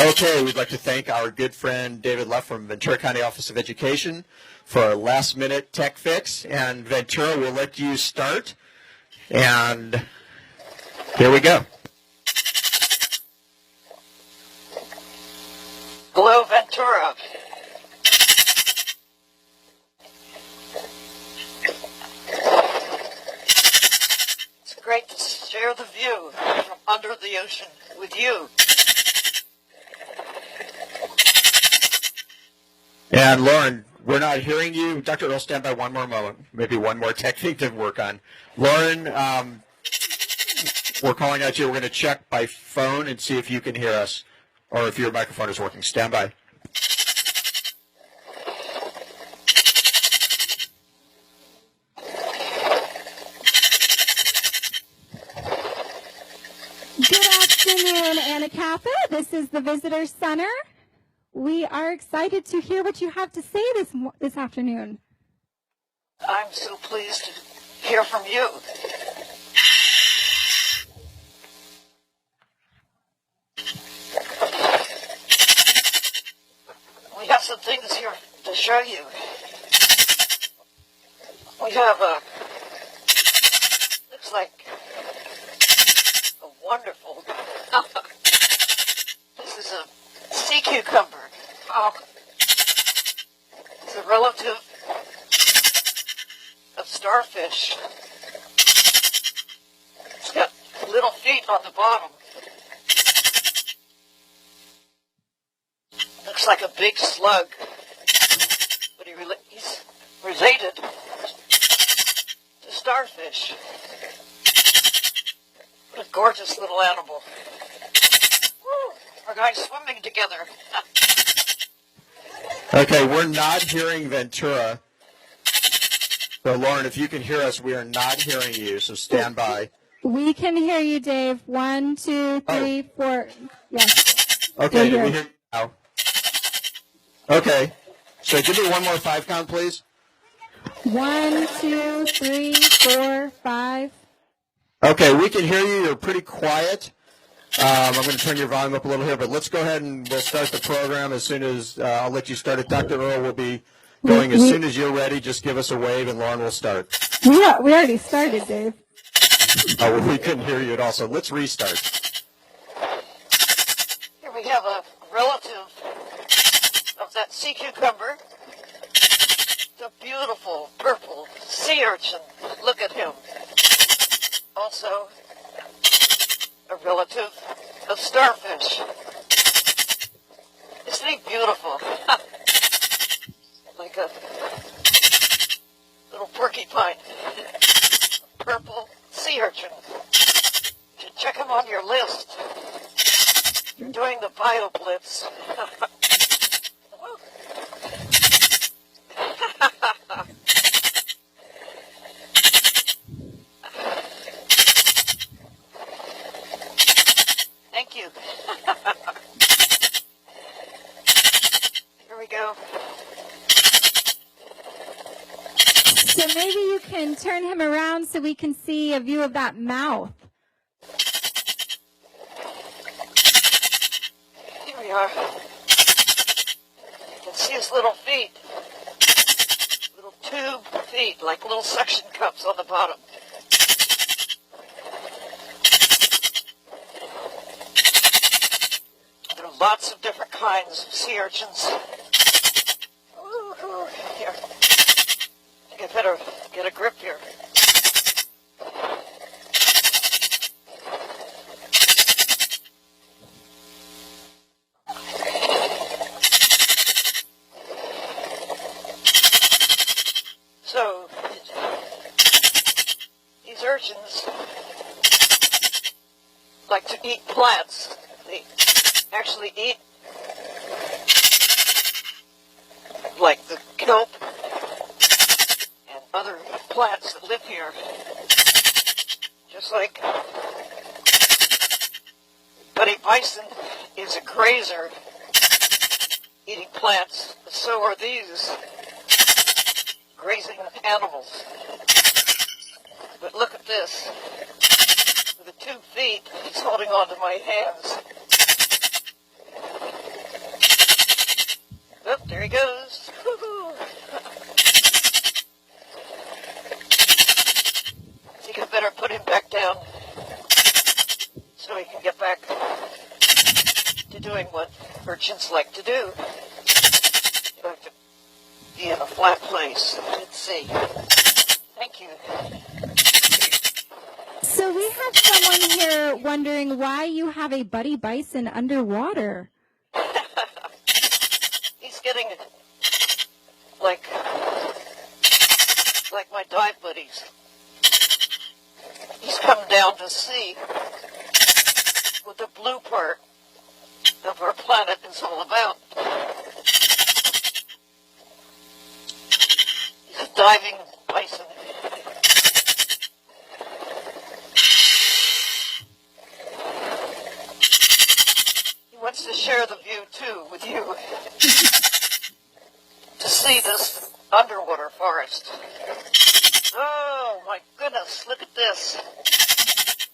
Okay, we'd like to thank our good friend David Luff from Ventura County Office of Education for our last-minute tech fix. And Ventura, we'll let you start. And here we go. Hello, Ventura. It's great to share the view from under the ocean with you. And Lauren, we're not hearing you. Dr. Earle, stand by one more moment. Maybe one more tech thing to work on. Lauren, we're calling out to you. We're going to check by phone and see if you can hear us or if your microphone is working. Stand by. Good afternoon, Anacapa. This is the Visitor Center. We are excited to hear what you have to say this afternoon. I'm so pleased to hear from you. We have some things here to show you. We have looks like a wonderful, this is a sea cucumber. Oh, it's a relative of starfish. It's got little feet on the bottom. Looks like a big slug, but he's related to starfish. What a gorgeous little animal. Woo, we're going swimming together. Okay, we're not hearing Ventura. So, Lauren, if you can hear us, we are not hearing you, so stand by. We can hear you, Dave. 1, 2, 3, 4. Yes. Okay, did we hear you now? Okay, so give me one more 5 count, please. 1, 2, 3, 4, 5. Okay, we can hear you. You're pretty quiet. I'm going to turn your volume up a little here, but let's go ahead and we'll start the program as soon as I'll let you start it. Dr. Earle will be going as soon as you're ready. Just give us a wave, and Lauren will start. We already started, Dave. Oh, well, we couldn't hear you at all, so let's restart. Here we have a relative of that sea cucumber. The beautiful purple sea urchin. Look at him. Also, a relative of starfish. Isn't he beautiful? Like a little porcupine. Purple sea urchin. You should check him on your list. You're doing the bio blitz. Thank you. Here we go. So maybe you can turn him around so we can see a view of that mouth. Here we are. You can see his little feet. Little tube feet, like little suction cups on the bottom. There are lots of different kinds of sea urchins. Ooh, here. I think I better get a grip here. So, these urchins like to eat plants. They actually eat like the kelp and other plants that live here. Just like Buddy Bison is a grazer eating plants, so are these grazing animals. But look at this. With the 2 feet, he's holding on to my hands. Oh, there he goes. Woo-hoo. I think I better put him back down so he can get back to doing what urchins like to do. They like to be in a flat place. Let's see. Thank you. So we have someone here wondering why you have a buddy bison underwater. He's getting like my dive buddies. He's come down to see what the blue part of our planet is all about. He's a diving bison. He wants to share the view too with you. To see this underwater forest. Oh my goodness, look at this.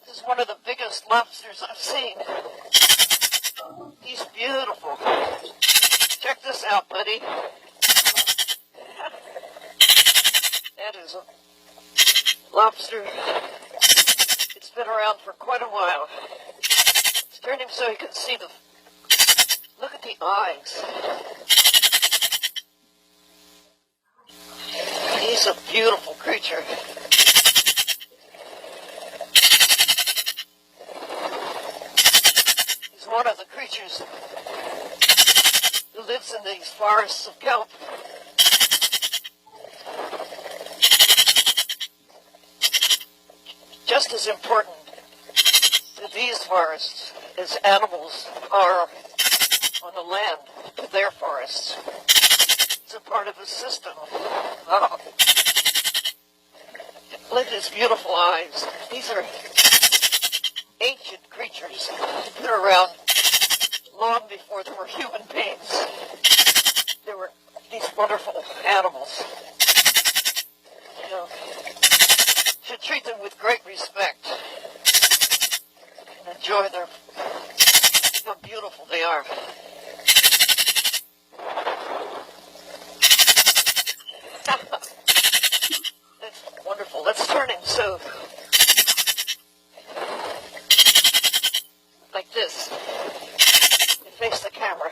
This is one of the biggest lobsters I've seen. He's beautiful. Check this out, buddy. That is a lobster. It's been around for quite a while. Let's turn him so he can see the... Look at the eyes. He's a beautiful creature. He's one of the creatures who lives in these forests of kelp. Just as important to these forests as animals are on the land to their forests. It's a part of the system. Oh. Look at his beautiful eyes. These are ancient creatures. They've been around long before there were human beings. There were these wonderful animals. You know, should treat them with great respect and enjoy how beautiful they are. That's wonderful. Let's turn him so, like this, and face the camera.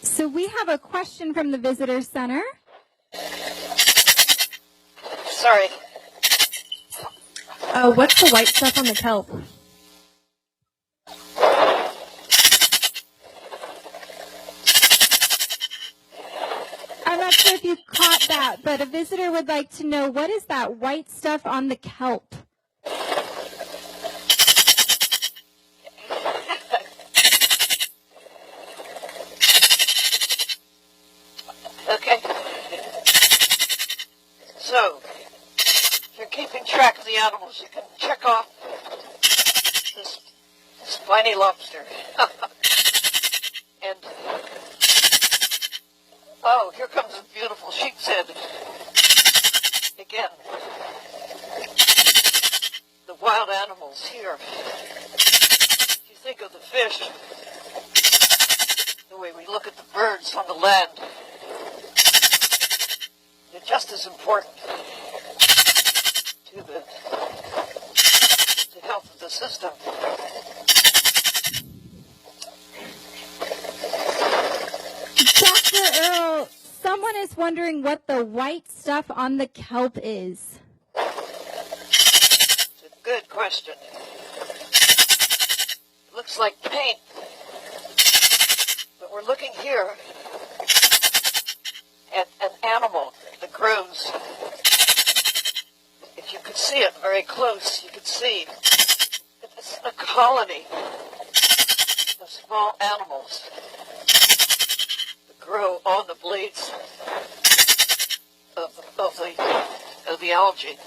So we have a question from the Visitor Center. Sorry. What's the white stuff on the kelp? I'm not sure if you caught that, but a visitor would like to know, what is that white stuff on the kelp? Okay. So, if you're keeping track of the animals, you can check off this spiny lobster. And, oh, here comes a beautiful sheep's head. Again, the wild animals here. If you think of the fish, the way we look at the birds on the land, they're just as important to the health of the system. Dr. Earle, someone is wondering what the white stuff on the kelp is. It's a good question. It looks like paint, but we're looking here at an animal that grows. If you could see it very close, you could see it's a colony of small animals that grow on the blades of the algae.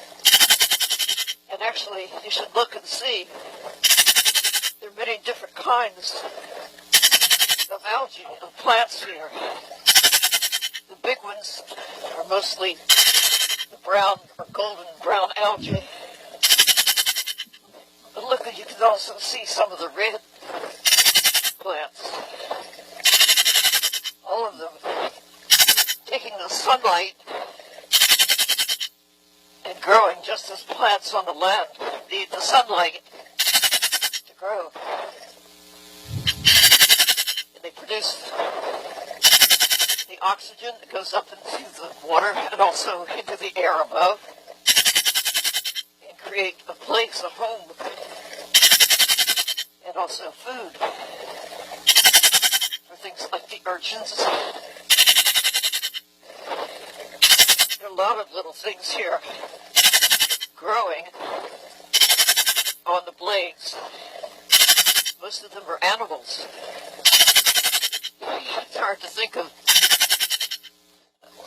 And actually, you should look and see there are many different kinds of algae, of plants here. The big ones are mostly the brown or golden brown algae. But look, you can also see some of the red plants. All of them taking the sunlight and growing just as plants on the land need the sunlight to grow. And they produce the oxygen that goes up into the water and also into the air above and create a place, a home, and also food for things like the urchins. There are a lot of little things here growing on the blades. Most of them are animals. It's hard to think of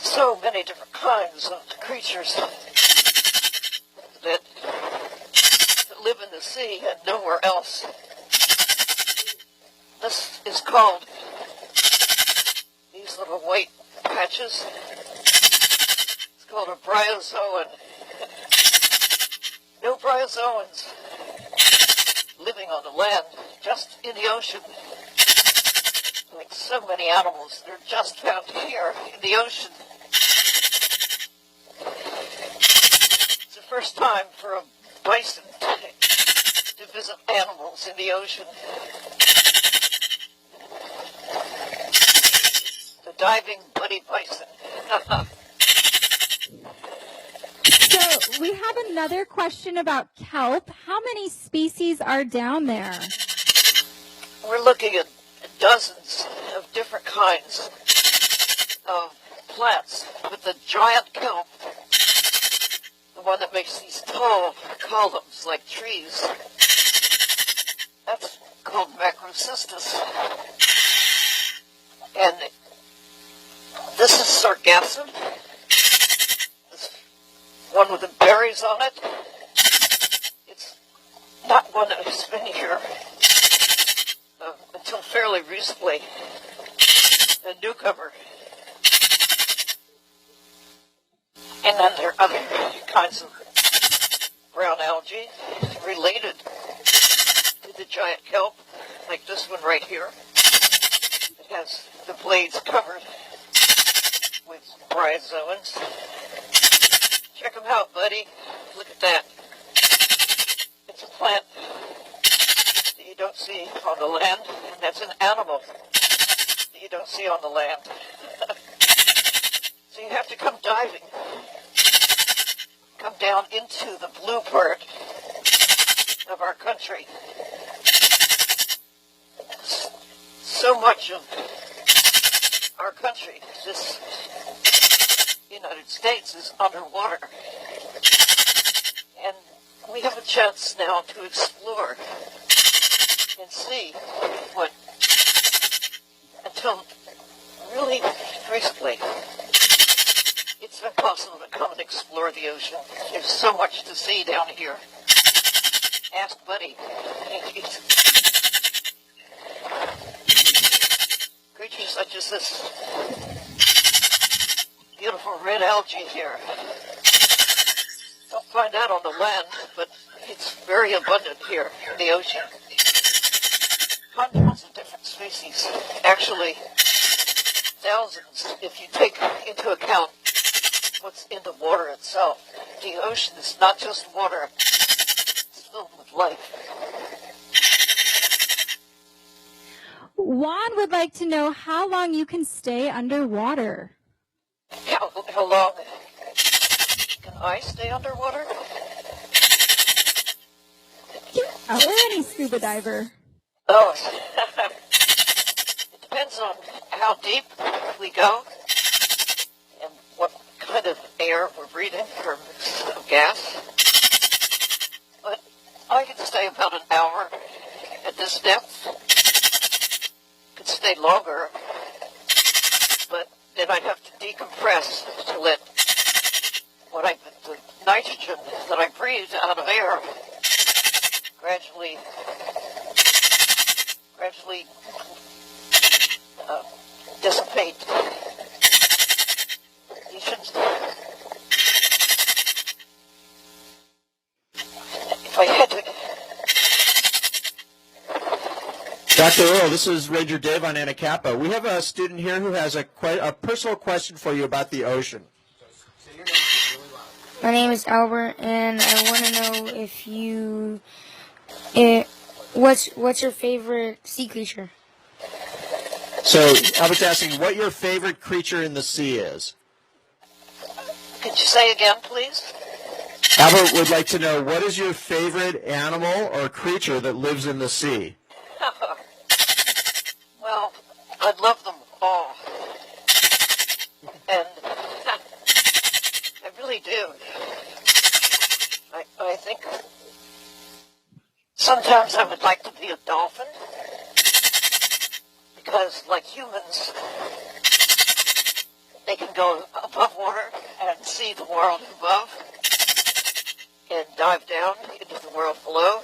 so many different kinds of creatures that live in the sea and nowhere else. This is called, these little white patches, it's called a bryozoan. No bryozoans living on the land, just in the ocean. Like so many animals, they're just found here in the ocean. It's the first time for a bison to visit animals in the ocean. The diving buddy bison. So we have another question about kelp. How many species are down there? We're looking at dozens of different kinds of plants, but the giant kelp, the one that makes these tall columns like trees, that's called macrocystis. And this is sargassum, this one with the berries on it. It's not one that has been here until fairly recently, a newcomer. And then there are other kinds of brown algae related to the giant kelp, like this one right here. It has the blades covered with bryozoans. Check them out, buddy. Look at that. It's a plant that you don't see on the land, and that's an animal that you don't see on the land. So you have to come diving. Come down into the blue part of our country. So much of our country, this United States, is underwater. And we have a chance now to explore and see what, until really recently, it's impossible to come and explore the ocean. There's so much to see down here. Ask Buddy. Creatures such as this beautiful red algae here. Don't find that on the land, but it's very abundant here in the ocean. Hundreds of different species. Actually, thousands if you take into account what's in the water itself. The ocean is not just water, it's filled with life. Juan would like to know how long you can stay underwater. How long can I stay underwater? Or any scuba diver. Oh, it depends on how deep we go and what kind of air we're breathing or mix of gas. But I can stay about an hour at this depth. Could stay longer, but then I'd have to decompress to let the nitrogen that I breathe out of air gradually dissipate. You shouldn't. If I had to Dr. Earle, this is Ranger Dave on Anacapa. We have a student here who has a personal question for you about the ocean. My name is Albert, and I want to know if you, what's your favorite sea creature? So Albert's asking what your favorite creature in the sea is. Could you say again, please? Albert would like to know what is your favorite animal or creature that lives in the sea? Well, I love them all. And I really do. I think sometimes I would like to be a dolphin because, like humans, they can go above water and see the world above and dive down into the world below.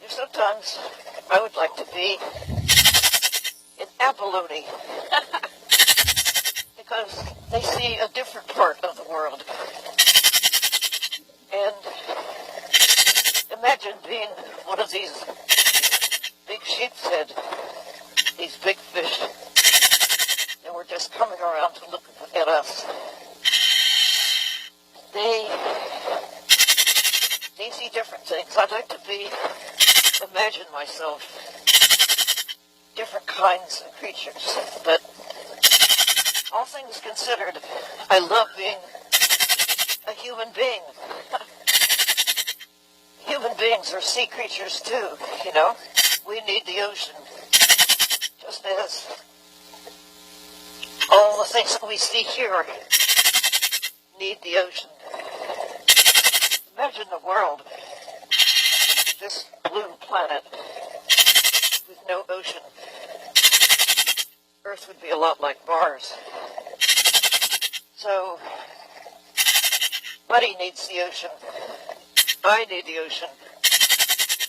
And sometimes I would like to be an abalone because they see a different part of the world. And imagine being one of these big sheep's head, these big fish, and we're just coming around to look at us. They see different things. I'd like to imagine myself different kinds of creatures, but all things considered, I love being a human being. Human beings are sea creatures too, you know. We need the ocean, just as all the things that we see here need the ocean. Imagine the world, this blue planet, with no ocean. Earth would be a lot like Mars. So, Buddy needs the ocean. I need the ocean.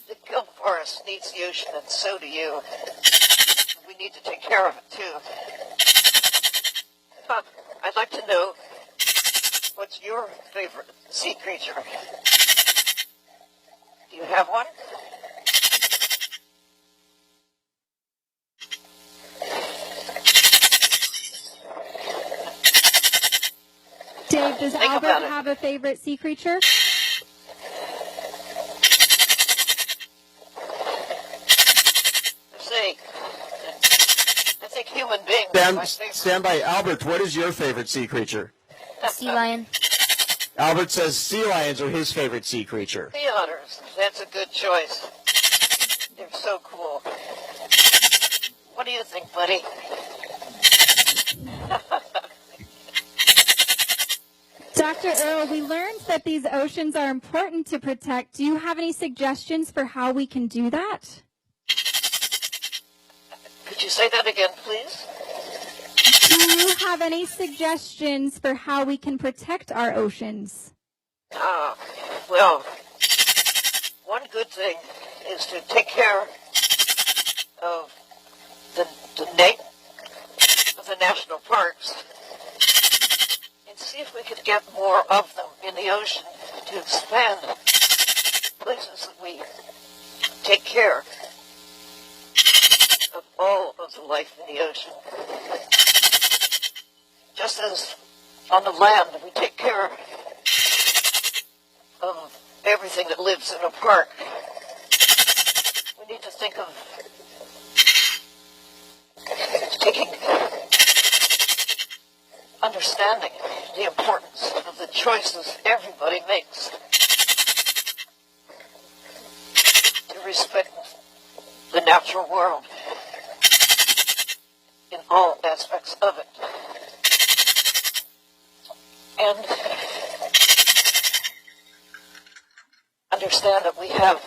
The kelp forest needs the ocean, and so do you. We need to take care of it, too. I'd like to know, what's your favorite sea creature? Do you have one? Dave, does Think Albert about it. have a favorite sea creature? I think human beings are my favorite. Stand by. Albert, what is your favorite sea creature? A sea lion. Albert says sea lions are his favorite sea creature. Sea otters. That's a good choice. They're so cool. What do you think, buddy? Dr. Earle, we learned that these oceans are important to protect. Do you have any suggestions for how we can do that? Could you say that again, please? Do you have any suggestions for how we can protect our oceans? Well, one good thing is to take care of the national parks and see if we could get more of them in the ocean to expand places that we take care of all of the life in the ocean. Just as on the land we take care of everything that lives in a park, we need to think of understanding the importance of the choices everybody makes to respect the natural world in all aspects of it. And understand that we have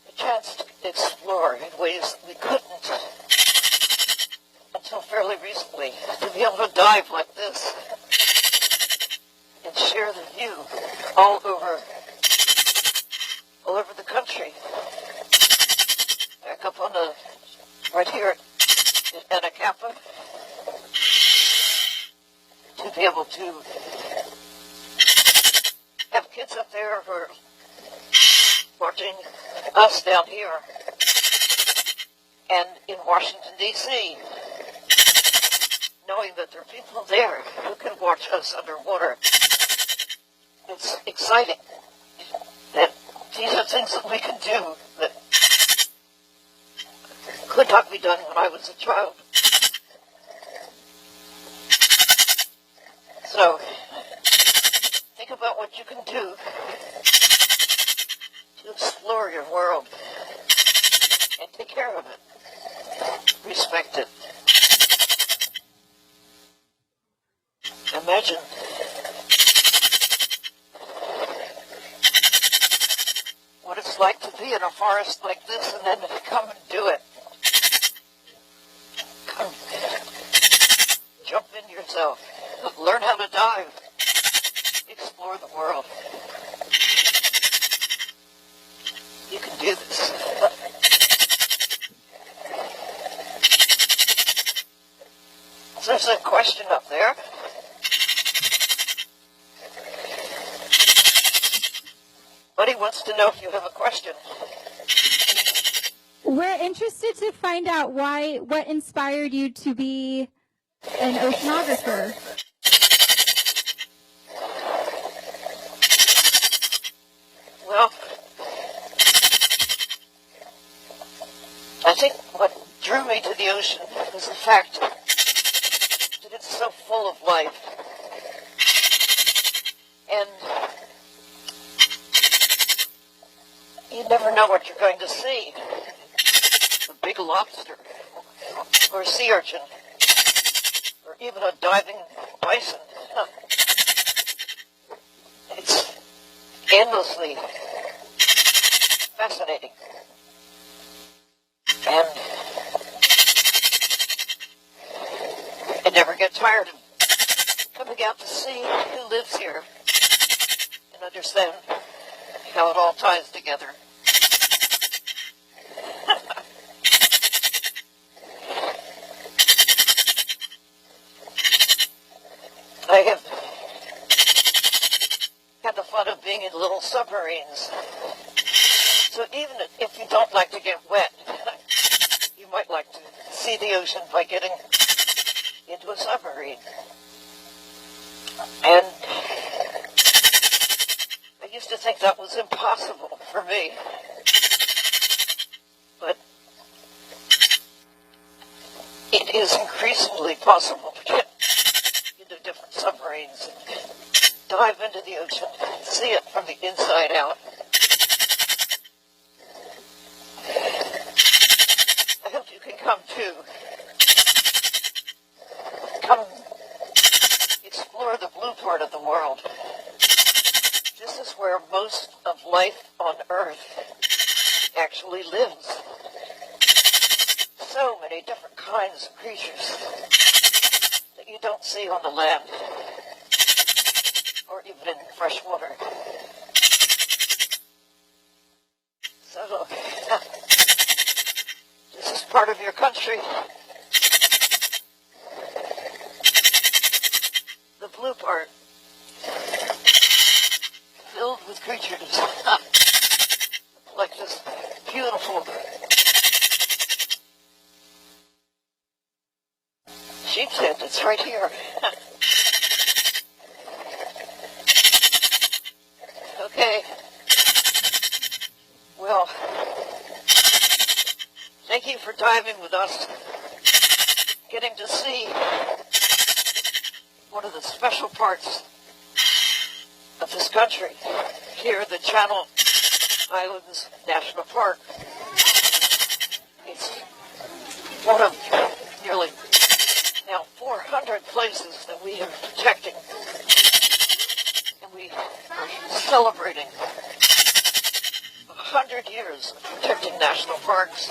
a chance to explore in ways that we couldn't until fairly recently. To be able to dive like this and share the view all over the country. Back up on right here at Anacapa, to be able to have kids up there who are watching us down here and in Washington, D.C., knowing that there are people there who can watch us underwater. It's exciting. And these are things that we can do that could not be done when I was a child. So, think about what you can do to explore your world and take care of it. Respect it. Imagine what it's like to be in a forest like this and then come and do it. Come, jump in yourself, learn how to dive, explore the world. You can do this. There's a question up there. Buddy wants to know if you have a question. We're interested to find out what inspired you to be an oceanographer. Well, I think what drew me to the ocean was the fact that it's so full of life. And you never know what you're going to see. A big lobster, or a sea urchin, or even a diving bison. It's endlessly fascinating. And I never get tired of coming out to see who lives here and understand how it all ties together. I have had the fun of being in little submarines. So even if you don't like to get wet, you might like to see the ocean by getting into a submarine. And I used to think that was impossible for me. But it is increasingly possible to get into different submarines and dive into the ocean and see it from the inside out. I hope you can come too. Come explore the blue part of the world. This is where most of life on Earth actually lives. So many different kinds of creatures that you don't see on the land or even in fresh water. So, this is part of your country. The blue part, filled with creatures like this beautiful sheep's head that's right here. Okay. Well, thank you for diving with us, getting to see one of the special parts of this country, here the Channel Islands National Park. It's one of nearly now 400 places that we are protecting, and we are celebrating 100 years of protecting national parks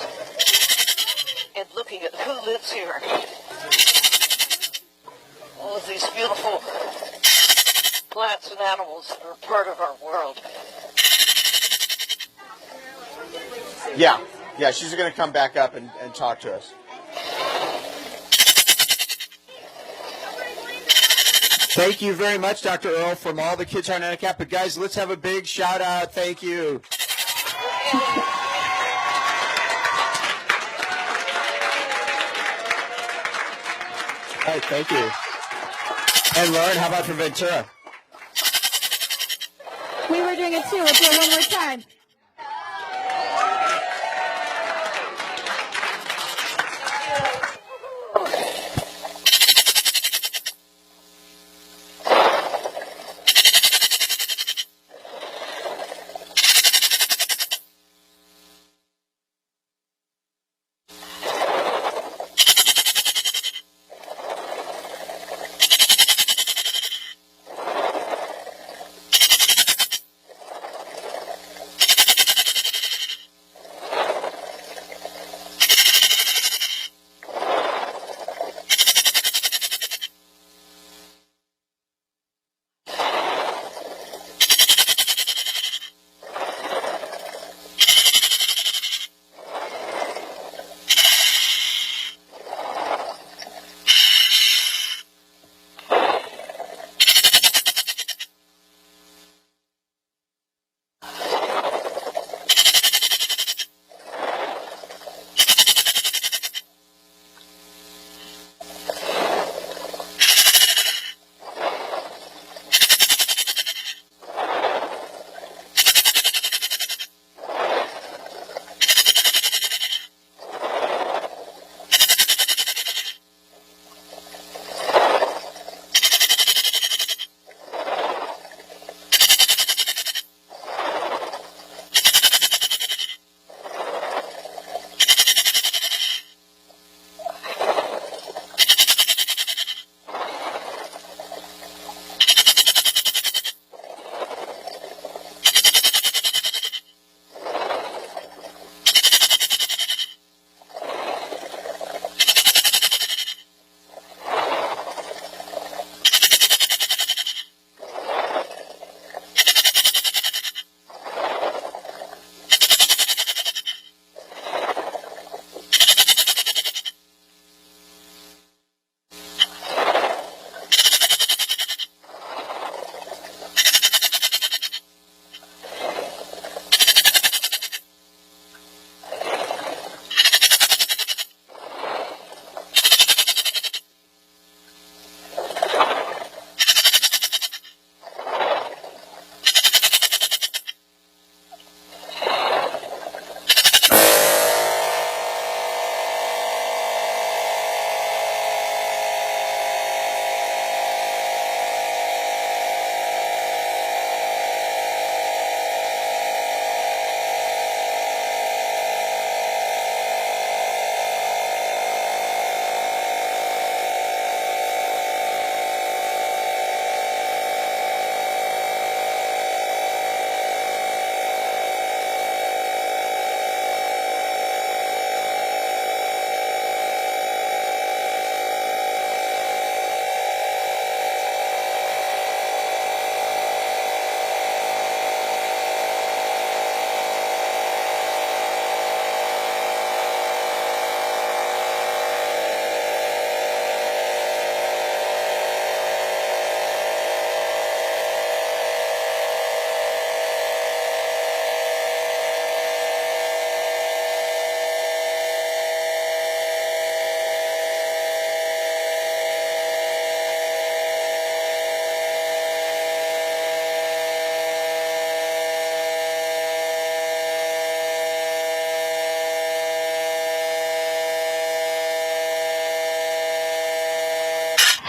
and looking at who lives here. All of these beautiful plants and animals that are part of our world. Yeah, she's going to come back up and talk to us. Thank you very much, Dr. Earle, from all the kids on Anacapa. Guys, let's have a big shout out. Thank you. All right, thank you. And Lauren, how about for Ventura? We were doing it too. We'll do it one more time.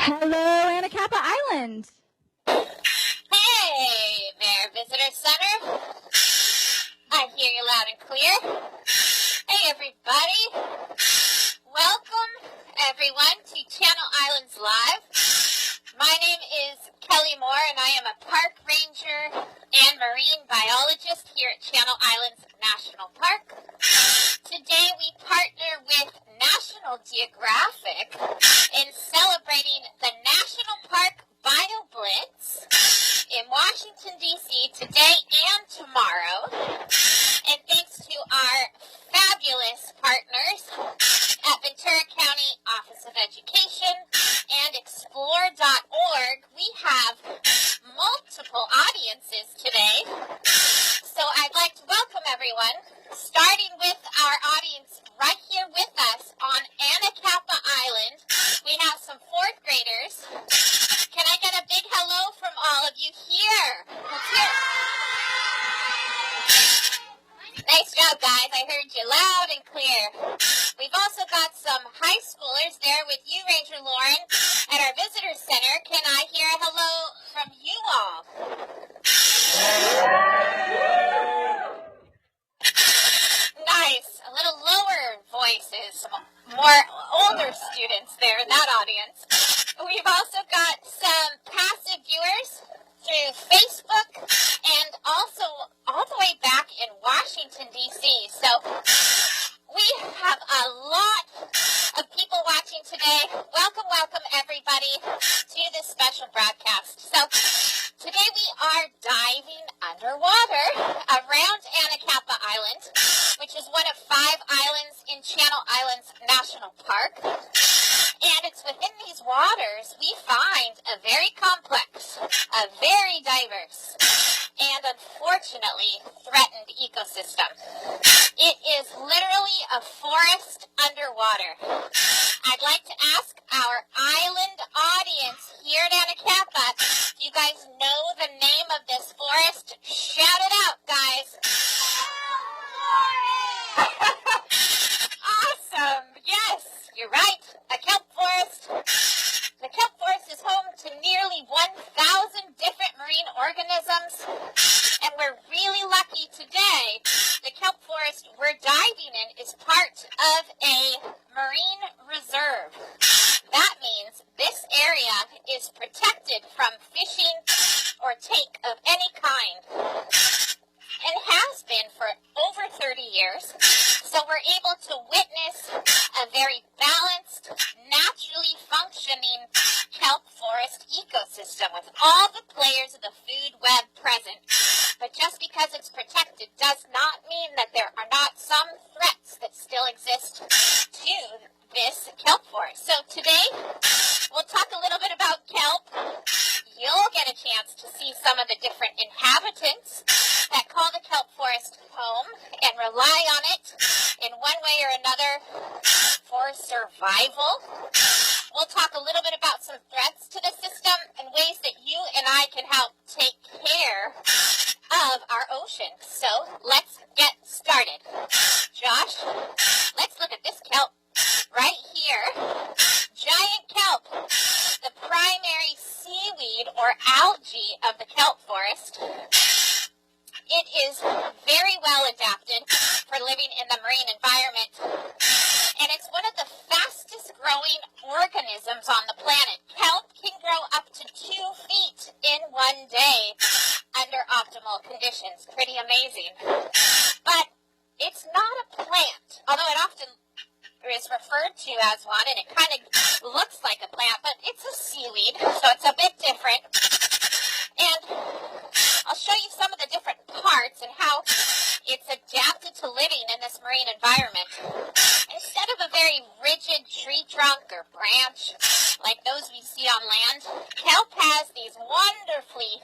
Hello, Anacapa Island. Hey there, Visitor Center. I hear you loud and clear. Hey, everybody. Welcome, everyone, to Channel Islands Live. My name is Kelly Moore, and I am a park ranger and marine biologist here at Channel Islands National Park. Today, we partner with National Geographic in celebrating the National Park Bio Blitz in Washington, D.C. today and tomorrow. And thanks to our fabulous partners at Ventura County Office of Education and Explore.org, we have multiple audiences today. So I'd like to welcome everyone, starting with our audience right here with us on Anacapa Island. We have some 4 underwater around Anacapa Island, which is one of 5 islands in Channel Islands National Park. And it's within these waters we find a very complex, a very diverse, and unfortunately threatened ecosystem. It is literally a forest underwater. I'd like to ask our island audience here at Anacapa, do you guys know the name of this forest? Shout it out, guys. Awesome. Yes, you're right. A kelp forest. The kelp forest is home to nearly 1,000 different marine organisms. And we're really lucky today. The kelp forest we're diving in is part of a marine reserve. That means this area is protected from fishing or take of any kind. And has been for over 30 years. So we're able to witness a very balanced, naturally functioning kelp forest ecosystem with all the players of the food web present. But just because it's protected does not mean that there are not some threats that still exist to this kelp forest. So today, we'll talk a little bit about kelp. You'll get a chance to see some of the different inhabitants that call the kelp forest home and rely on it in one way or another for survival. We'll talk a little bit about some threats to the system and ways that you and I can help take care of our ocean. So let's get started. Josh, let's look at this kelp right here. Giant kelp, the primary seaweed or algae of the kelp forest. It is very well adapted for living in the marine environment, and it's one of the fastest growing organisms on the planet. Kelp can grow up to 2 feet in one day under optimal conditions. Pretty amazing. But it's not a plant, although it often is referred to as one, and it kind of looks like a plant, but it's a seaweed, so it's a bit different. And I'll show you some of the different parts and how it's adapted to living in this marine environment. Instead of a very rigid tree trunk or branch like those we see on land, kelp has these wonderfully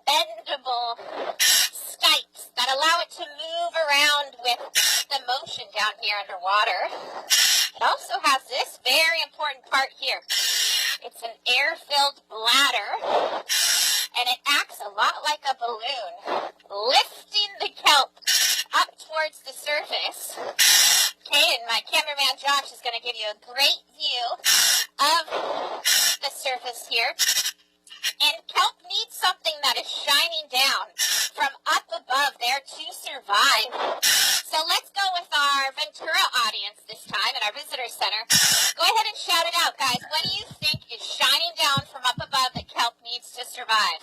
bendable stipes that allow it to move around with the motion down here underwater. It also has this very important part here. It's an air-filled bladder, and it acts a lot like a balloon, lifting the kelp up towards the surface. Okay, and my cameraman Josh is going to give you a great view of the surface here. And kelp needs something that is shining down from up above there to survive. So let's go with our Ventura audience this time at our visitor center. Go ahead and shout it out, guys. What do you think is shining down from up above that kelp needs to survive?